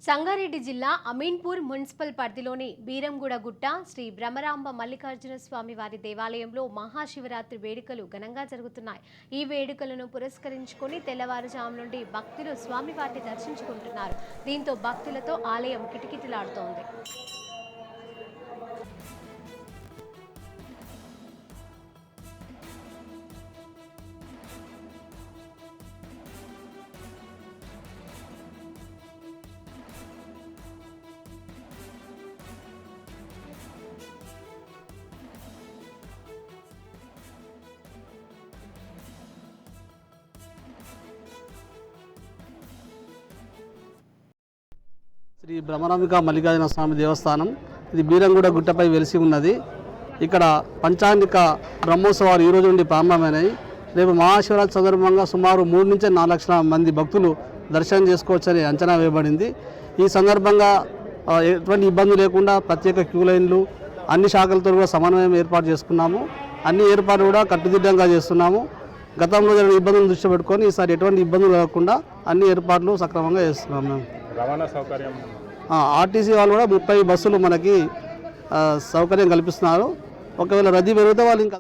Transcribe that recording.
సంగారెడ్డి జిల్లా అమీన్పూర్ మున్సిపల్ పరిధిలోని బీరంగూడ గుట్ట శ్రీ బ్రహ్మరాంబ మల్లికార్జున స్వామి వారి దేవాలయంలో మహాశివరాత్రి వేడుకలు ఘనంగా జరుగుతున్నాయి. ఈ వేడుకలను పురస్కరించుకొని తెల్లవారుజాము నుండి భక్తులు స్వామివారిని దర్శించుకుంటున్నారు. దీంతో భక్తులతో ఆలయం కిటకిటలాడుతోంది. శ్రీ బ్రహ్మరాంబిక మల్లికార్జున స్వామి దేవస్థానం ఇది బీరంగూడ గుట్టపై వెలిసి ఉన్నది. ఇక్కడ పంచాంగిక బ్రహ్మోత్సవాలు ఈ రోజు నుండి ప్రారంభమైనాయి. రేపు మహాశివరాత్రి సందర్భంగా సుమారు 3 నుంచి 4 లక్షల మంది భక్తులు దర్శనం చేసుకోవచ్చని అంచనా వేయబడింది. ఈ సందర్భంగా ఎటువంటి ఇబ్బంది లేకుండా ప్రత్యేక క్యూ లైన్లు అన్ని శాఖలతో కూడా సమన్వయం ఏర్పాటు చేసుకున్నాము. అన్ని ఏర్పాట్లు కూడా కట్టుదిట్టంగా చేస్తున్నాము. గతంలో జరిగిన ఇబ్బందులను దృష్టి పెట్టుకొని ఈసారి ఎటువంటి ఇబ్బందులు లేకుండా అన్ని ఏర్పాట్లు సక్రమంగా చేస్తున్నాము. రవాణా సౌకర్యం ఆర్టీసీ వాళ్ళు కూడా 30 బస్సులు మనకి సౌకర్యం కల్పిస్తున్నారు. ఒకవేళ రద్దీ పెరిగితే వాళ్ళు ఇంకా